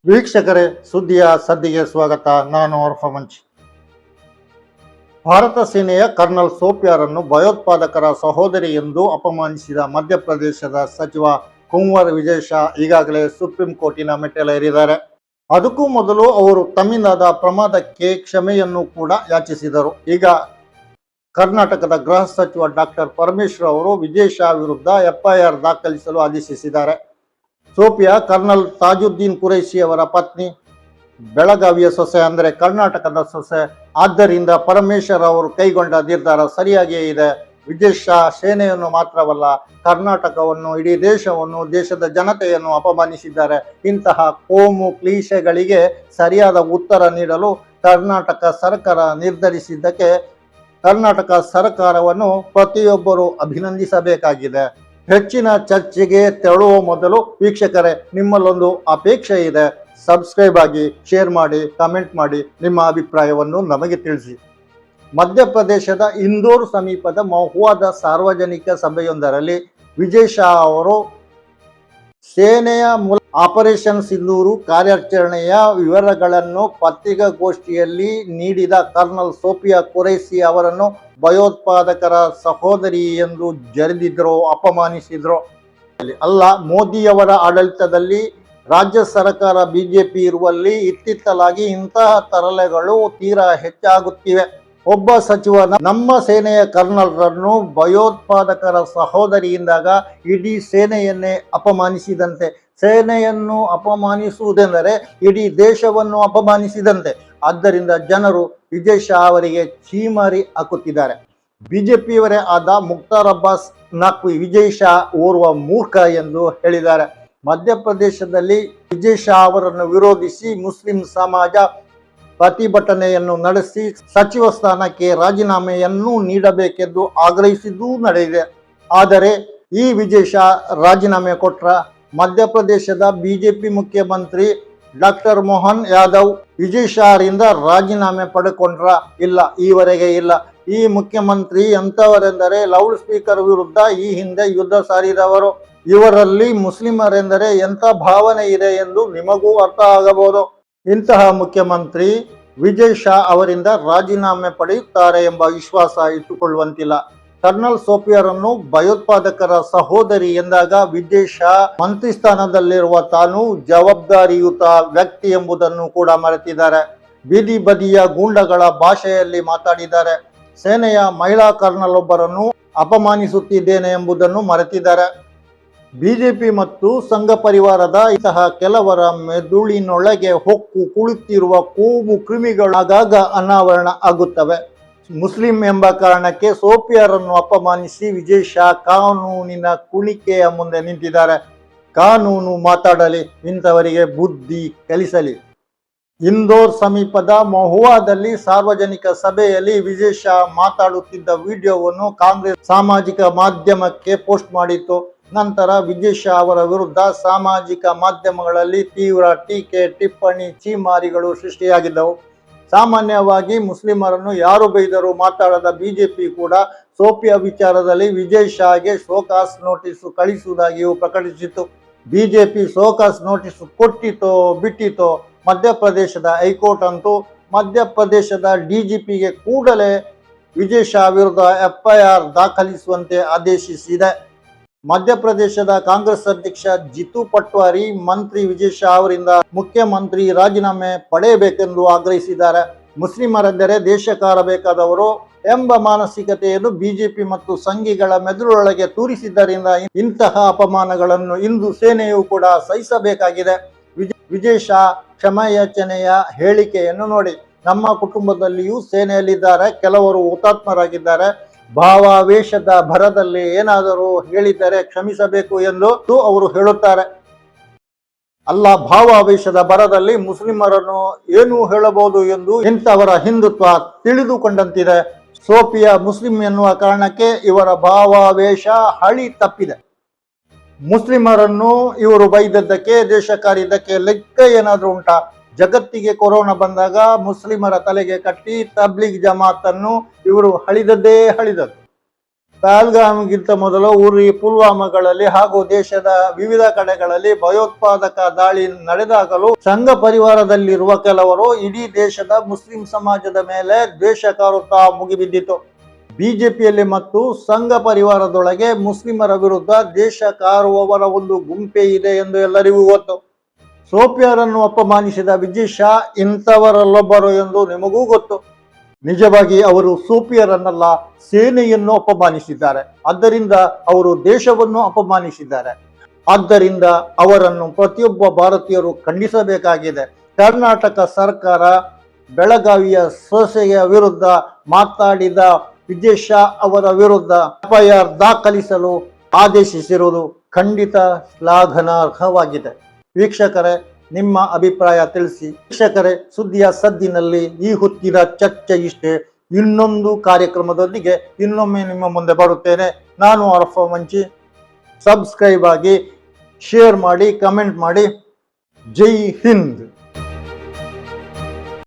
ವೀಕ್ಷಕರೇ, ಸುದ್ದಿಯ ಸದ್ದಿಗೆ ಸ್ವಾಗತ. ನಾನು ಅರ್ಫ ಮಂಚಿ. ಭಾರತ ಸೇನೆಯ ಕರ್ನಲ್ ಸೋಫಿಯಾರನ್ನು ಭಯೋತ್ಪಾದಕರ ಸಹೋದರಿ ಎಂದು ಅಪಮಾನಿಸಿದ ಮಧ್ಯಪ್ರದೇಶದ ಸಚಿವ ಕುಂವರ್ ವಿಜಯ್ ಶಾ ಈಗಾಗಲೇ ಸುಪ್ರೀಂ ಕೋರ್ಟಿನ ಮೆಟ್ಟಿಲೇರಿದ್ದಾರೆ. ಅದಕ್ಕೂ ಮೊದಲು ಅವರು ತಮಿಳುನಾಡ ಪ್ರಮಾದಕ್ಕೆ ಕ್ಷಮೆಯನ್ನು ಕೂಡ ಯಾಚಿಸಿದರು. ಈಗ ಕರ್ನಾಟಕದ ಗೃಹ ಸಚಿವ ಡಾಕ್ಟರ್ ಪರಮೇಶ್ವರ್ ಅವರು ವಿಜಯ್ ಶಾ ವಿರುದ್ಧ ಎಫ್ಐಆರ್ ದಾಖಲಿಸಲು ಆದೇಶಿಸಿದ್ದಾರೆ. ಸೋಫಿಯಾ ಕರ್ನಲ್ ತಾಜುದ್ದೀನ್ ಕುರೈಶಿ ಅವರ ಪತ್ನಿ, ಬೆಳಗಾವಿಯ ಸೊಸೆ, ಅಂದರೆ ಕರ್ನಾಟಕದ ಸೊಸೆ. ಆದ್ದರಿಂದ ಪರಮೇಶ್ವರ್ ಅವರು ಕೈಗೊಂಡ ನಿರ್ಧಾರ ಸರಿಯಾಗಿಯೇ ಇದೆ. ವಿಜಯ್ ಶಾ ಸೇನೆಯನ್ನು ಮಾತ್ರವಲ್ಲ, ಕರ್ನಾಟಕವನ್ನು, ಇಡೀ ದೇಶವನ್ನು, ದೇಶದ ಜನತೆಯನ್ನು ಅಪಮಾನಿಸಿದ್ದಾರೆ. ಇಂತಹ ಕೋಮು ಕ್ಲೀಶೆಗಳಿಗೆ ಸರಿಯಾದ ಉತ್ತರ ನೀಡಲು ಕರ್ನಾಟಕ ಸರ್ಕಾರ ನಿರ್ಧರಿಸಿದ್ದಕ್ಕೆ ಕರ್ನಾಟಕ ಸರ್ಕಾರವನ್ನು ಪ್ರತಿಯೊಬ್ಬರು ಅಭಿನಂದಿಸಬೇಕಾಗಿದೆ. ಹೆಚ್ಚಿನ ಚರ್ಚೆಗೆ ತೆರಳುವ ಮೊದಲು ವೀಕ್ಷಕರೇ, ನಿಮ್ಮಲ್ಲೊಂದು ಅಪೇಕ್ಷೆ ಇದೆ. ಸಬ್ಸ್ಕ್ರೈಬ್ ಆಗಿ, ಶೇರ್ ಮಾಡಿ, ಕಮೆಂಟ್ ಮಾಡಿ, ನಿಮ್ಮ ಅಭಿಪ್ರಾಯವನ್ನು ನಮಗೆ ತಿಳಿಸಿ. ಮಧ್ಯಪ್ರದೇಶದ ಇಂದೋರ್ ಸಮೀಪದ ಮಹುವಾದ ಸಾರ್ವಜನಿಕ ಸಭೆಯೊಂದರಲ್ಲಿ ವಿಜಯ್ ಶಾ ಅವರು ಸೇನೆಯ ಆಪರೇಷನ್ ಸಿಂಧೂರು ಕಾರ್ಯಾಚರಣೆಯ ವಿವರಗಳನ್ನು ಪತ್ರಿಕಾಗೋಷ್ಠಿಯಲ್ಲಿ ನೀಡಿದ ಕರ್ನಲ್ ಸೋಫಿಯಾ ಕುರೈಶಿ ಅವರನ್ನು ಭಯೋತ್ಪಾದಕರ ಸಹೋದರಿ ಎಂದು ಜರಿದಿದ್ರು, ಅಪಮಾನಿಸಿದ್ರು. ಅಲ್ಲ, ಮೋದಿಯವರ ಆಡಳಿತದಲ್ಲಿ ರಾಜ್ಯ ಸರ್ಕಾರ ಬಿಜೆಪಿ ಇರುವಲ್ಲಿ ಇತ್ತಿತ್ತಲಾಗಿ ಇಂತಹ ತರಲೆಗಳು ತೀರಾ ಹೆಚ್ಚಾಗುತ್ತಿವೆ. ಒಬ್ಬ ಸಚಿವ ನಮ್ಮ ಸೇನೆಯ ಕರ್ನಲ್ರನ್ನು ಭಯೋತ್ಪಾದಕರ ಸಹೋದರಿಯಿಂದಾಗ ಇಡೀ ಸೇನೆಯನ್ನೇ ಅಪಮಾನಿಸಿದಂತೆ. ಸೇನೆಯನ್ನು ಅಪಮಾನಿಸುವುದೆಂದರೆ ಇಡೀ ದೇಶವನ್ನು ಅಪಮಾನಿಸಿದಂತೆ. ಆದ್ದರಿಂದ ಜನರು ವಿಜಯ್ ಶಾ ಅವರಿಗೆ ಛೀಮಾರಿ ಹಾಕುತ್ತಿದ್ದಾರೆ. ಬಿಜೆಪಿಯವರೇ ಆದ ಮುಖ್ತಾರ್ ಅಬ್ಬಾಸ್ ನಖ್ವಿ ವಿಜಯ್ ಶಾ ಓರ್ವ ಮೂರ್ಖ ಎಂದು ಹೇಳಿದ್ದಾರೆ. ಮಧ್ಯಪ್ರದೇಶದಲ್ಲಿ ವಿಜಯ್ ಶಾ ಅವರನ್ನು ವಿರೋಧಿಸಿ ಮುಸ್ಲಿಂ ಸಮಾಜ ಪ್ರತಿಭಟನೆಯನ್ನು ನಡೆಸಿ ಸಚಿವ ಸ್ಥಾನಕ್ಕೆ ರಾಜೀನಾಮೆಯನ್ನು ನೀಡಬೇಕೆಂದು ಆಗ್ರಹಿಸಿದ್ದೂ ನಡೆದಿದೆ. ಆದರೆ ಈ ವಿಜಯ್ ಶಾ ರಾಜೀನಾಮೆ ಕೊಟ್ರ? ಮಧ್ಯಪ್ರದೇಶದ ಬಿಜೆಪಿ ಮುಖ್ಯಮಂತ್ರಿ ಡಾಕ್ಟರ್ ಮೋಹನ್ ಯಾದವ್ ವಿಜಯ್ ಶಾರಿಂದ ರಾಜೀನಾಮೆ ಪಡೆದುಕೊಂಡ್ರ? ಇಲ್ಲ, ಈವರೆಗೆ ಇಲ್ಲ. ಈ ಮುಖ್ಯಮಂತ್ರಿ ಎಂಥವರೆಂದರೆ ಲೌಡ್ ಸ್ಪೀಕರ್ ವಿರುದ್ಧ ಈ ಹಿಂದೆ ಯುದ್ಧ ಸಾರಿದವರು. ಇವರಲ್ಲಿ ಮುಸ್ಲಿಮರೆಂದರೆ ಎಂಥ ಭಾವನೆ ಇದೆ ಎಂದು ನಿಮಗೂ ಅರ್ಥ ಆಗಬಹುದು. ಇಂತಹ ಮುಖ್ಯಮಂತ್ರಿ ವಿಜಯ್ ಶಾ ಅವರಿಂದ ರಾಜೀನಾಮೆ ಪಡೆಯುತ್ತಾರೆ ಎಂಬ ವಿಶ್ವಾಸ ಇಟ್ಟುಕೊಳ್ಳುವಂತಿಲ್ಲ. ಕರ್ನಲ್ ಸೋಫಿಯಾರನ್ನು ಭಯೋತ್ಪಾದಕರ ಸಹೋದರಿ ಎಂದಾಗ ವಿಜಯ್ ಶಾ ಮಂತ್ರಿ ಸ್ಥಾನದಲ್ಲಿರುವ ತಾನು ಜವಾಬ್ದಾರಿಯುತ ವ್ಯಕ್ತಿ ಎಂಬುದನ್ನು ಕೂಡ ಮರೆತಿದ್ದಾರೆ. ಬೀದಿ ಬದಿಯ ಗೂಂಡಗಳ ಭಾಷೆಯಲ್ಲಿ ಮಾತಾಡಿದ್ದಾರೆ. ಸೇನೆಯ ಮಹಿಳಾ ಕರ್ನಲ್ ಒಬ್ಬರನ್ನು ಅಪಮಾನಿಸುತ್ತಿದ್ದೇನೆ ಎಂಬುದನ್ನು ಮರೆತಿದ್ದಾರೆ. ಬಿಜೆಪಿ ಮತ್ತು ಸಂಘ ಪರಿವಾರದ ಇಂತಹ ಕೆಲವರ ಮೆದುಳಿನೊಳಗೆ ಹೊಕ್ಕು ಕುಳಿತಿರುವ ಕೋಮು ಕ್ರಿಮಿಗಳು ಆಗಾಗ ಅನಾವರಣ ಆಗುತ್ತವೆ. ಮುಸ್ಲಿಂ ಎಂಬ ಕಾರಣಕ್ಕೆ ಸೋಫಿಯಾರನ್ನು ಅಪಮಾನಿಸಿ ವಿಜಯ್ ಶಾ ಕಾನೂನಿನ ಕುಣಿಕೆಯ ಮುಂದೆ ನಿಂತಿದ್ದಾರೆ. ಕಾನೂನು ಮಾತಾಡಲಿ, ಇಂಥವರಿಗೆ ಬುದ್ಧಿ ಕಲಿಸಲಿ. ಇಂದೋರ್ ಸಮೀಪದ ಮಹುವಾದಲ್ಲಿ ಸಾರ್ವಜನಿಕ ಸಭೆಯಲ್ಲಿ ವಿಜಯ್ ಶಾ ಮಾತಾಡುತ್ತಿದ್ದ ವಿಡಿಯೋವನ್ನು ಕಾಂಗ್ರೆಸ್ ಸಾಮಾಜಿಕ ಮಾಧ್ಯಮಕ್ಕೆ ಪೋಸ್ಟ್ ಮಾಡಿತ್ತು. ನಂತರ ವಿಜಯ್ ಶಾ ಅವರ ವಿರುದ್ಧ ಸಾಮಾಜಿಕ ಮಾಧ್ಯಮಗಳಲ್ಲಿ ತೀವ್ರ ಟೀಕೆ, ಟಿಪ್ಪಣಿ, ಛೀಮಾರಿಗಳು ಸೃಷ್ಟಿಯಾಗಿದ್ದವು. ಸಾಮಾನ್ಯವಾಗಿ ಮುಸ್ಲಿಮರನ್ನು ಯಾರು ಬೈದರೂ ಮಾತಾಡದ ಬಿಜೆಪಿ ಕೂಡ ಸೋಫಿಯಾ ವಿಚಾರದಲ್ಲಿ ವಿಜಯ್ ಶಾಗೆ ಶೋಕಾಸ್ ನೋಟಿಸ್ ಕಳಿಸುವುದಾಗಿಯೂ ಪ್ರಕಟಿಸಿತು. ಬಿಜೆಪಿ ಶೋಕಾಸ್ ನೋಟಿಸ್ ಕೊಟ್ಟಿತೋ ಬಿಟ್ಟಿತೋ, ಮಧ್ಯಪ್ರದೇಶದ ಹೈಕೋರ್ಟ್ ಅಂತೂ ಮಧ್ಯಪ್ರದೇಶದ ಡಿಜಿಪಿಗೆ ಕೂಡಲೇ ವಿಜಯ್ ಶಾ ವಿರುದ್ಧ ಎಫ್ಐಆರ್ ದಾಖಲಿಸುವಂತೆ ಆದೇಶಿಸಿದೆ. ಮಧ್ಯಪ್ರದೇಶದ ಕಾಂಗ್ರೆಸ್ ಅಧ್ಯಕ್ಷ ಜಿತು ಪಟ್ವಾರಿ ಮಂತ್ರಿ ವಿಜಯ್ ಶಾ ಅವರಿಂದ ಮುಖ್ಯಮಂತ್ರಿ ರಾಜೀನಾಮೆ ಪಡೆಯಬೇಕೆಂದು ಆಗ್ರಹಿಸಿದ್ದಾರೆ. ಮುಸ್ಲಿಮರೆಂದರೆ ದೇಶ ಕಾರಬೇಕಾದವರು ಎಂಬ ಮಾನಸಿಕತೆಯನ್ನು ಬಿಜೆಪಿ ಮತ್ತು ಸಂಘಿಗಳ ಮೆದುಳೊಳಗೆ ತೂರಿಸಿದ್ದರಿಂದ ಇಂತಹ ಅಪಮಾನಗಳನ್ನು ಇಂದು ಸೇನೆಯೂ ಕೂಡ ಸಹಿಸಬೇಕಾಗಿದೆ. ವಿಜಯ್ ಶಾ ಕ್ಷಮೆಯಾಚನೆಯ ಹೇಳಿಕೆಯನ್ನು ನೋಡಿ. ನಮ್ಮ ಕುಟುಂಬದಲ್ಲಿಯೂ ಸೇನೆಯಲ್ಲಿದ್ದಾರೆ, ಕೆಲವರು ಹುತಾತ್ಮರಾಗಿದ್ದಾರೆ. ಭಾವಾವೇಶದ ಭರದಲ್ಲಿ ಏನಾದರೂ ಹೇಳಿದರೆ ಕ್ಷಮಿಸಬೇಕು ಎಂದು ಅವರು ಹೇಳುತ್ತಾರೆ. ಅಲ್ಲ, ಭಾವಾವೇಶದ ಭರದಲ್ಲಿ ಮುಸ್ಲಿಮರನ್ನು ಏನು ಹೇಳಬಹುದು ಎಂದು ಇಂಥವರ ಹಿಂದುತ್ವ ತಿಳಿದುಕೊಂಡಂತಿದೆ. ಸೋಫಿಯಾ ಮುಸ್ಲಿಂ ಎನ್ನುವ ಕಾರಣಕ್ಕೆ ಇವರ ಭಾವಾವೇಶ ಹಳಿ ತಪ್ಪಿದೆ. ಮುಸ್ಲಿಮರನ್ನು ಇವರು ಬೈದದ್ದಕ್ಕೆ, ದೇಶ ಕಾರಿದ್ದಕ್ಕೆ ಲೆಕ್ಕ ಏನಾದರೂ ಉಂಟಾ? ಜಗತ್ತಿಗೆ ಕೊರೋನಾ ಬಂದಾಗ ಮುಸ್ಲಿಮರ ತಲೆಗೆ ಕಟ್ಟಿ ತಬ್ಲಿಗ್ ಜಮಾತನ್ನು ಇವರು ಹಳಿದದ್ದೇ ಹಳಿದದ್ದು. ಪಹಲ್ಗಾಮ್ಗಿಂತ ಮೊದಲು ಉರಿ, ಪುಲ್ವಾಮಾಗಳಲ್ಲಿ ಹಾಗೂ ದೇಶದ ವಿವಿಧ ಕಡೆಗಳಲ್ಲಿ ಭಯೋತ್ಪಾದಕ ದಾಳಿ ನಡೆದಾಗಲೂ ಸಂಘ ಪರಿವಾರದಲ್ಲಿರುವ ಕೆಲವರು ಇಡೀ ದೇಶದ ಮುಸ್ಲಿಂ ಸಮಾಜದ ಮೇಲೆ ದ್ವೇಷ ಕಾರುತ್ತಾ ಮುಗಿಬಿದ್ದಿತು. ಬಿಜೆಪಿಯಲ್ಲಿ ಮತ್ತು ಸಂಘ ಪರಿವಾರದೊಳಗೆ ಮುಸ್ಲಿಮರ ವಿರುದ್ಧ ದೇಶ ಕಾರುವವರ ಒಂದು ಗುಂಪೇ ಇದೆ ಎಂದು ಎಲ್ಲರಿಗೂ ಗೊತ್ತು. ಸೋಫಿಯಾರನ್ನು ಅಪಮಾನಿಸಿದ ವಿಜಯ್ ಶಾ ಇಂಥವರಲ್ಲೊಬ್ಬರು ಎಂದು ನಿಮಗೂ ಗೊತ್ತು. ನಿಜವಾಗಿ ಅವರು ಸೋಫಿಯರನ್ನಲ್ಲ, ಸೇನೆಯನ್ನು ಅಪಮಾನಿಸಿದ್ದಾರೆ. ಆದ್ದರಿಂದ ಅವರು ದೇಶವನ್ನು ಅಪಮಾನಿಸಿದ್ದಾರೆ. ಆದ್ದರಿಂದ ಅವರನ್ನು ಪ್ರತಿಯೊಬ್ಬ ಭಾರತೀಯರು ಖಂಡಿಸಬೇಕಾಗಿದೆ. ಕರ್ನಾಟಕ ಸರ್ಕಾರ ಬೆಳಗಾವಿಯ ಸೊಸೆಯ ವಿರುದ್ಧ ಮಾತಾಡಿದ ವಿಜಯ್ ಶಾ ಅವರ ವಿರುದ್ಧ FIR ದಾಖಲಿಸಲು ಆದೇಶಿಸಿರುವುದು ಖಂಡಿತ ಶ್ಲಾಘನಾರ್ಹವಾಗಿದೆ. ವೀಕ್ಷಕರೇ, ನಿಮ್ಮ ಅಭಿಪ್ರಾಯ ತಿಳಿಸಿ. ವೀಕ್ಷಕರೇ, ಸುದ್ದಿಯ ಸದ್ದಿನಲ್ಲಿ ಈ ಹೊತ್ತಿನ ಚರ್ಚೆ ಇಷ್ಟೇ. ಇನ್ನೊಂದು ಕಾರ್ಯಕ್ರಮದೊಂದಿಗೆ ಇನ್ನೊಮ್ಮೆ ನಿಮ್ಮ ಮುಂದೆ ಬರುತ್ತೇನೆ. ನಾನು ಅರ್ಫಾ ಮಂಚಿ. ಸಬ್ಸ್ಕ್ರೈಬ್ ಆಗಿ, ಶೇರ್ ಮಾಡಿ, ಕಮೆಂಟ್ ಮಾಡಿ. ಜೈ ಹಿಂದ್.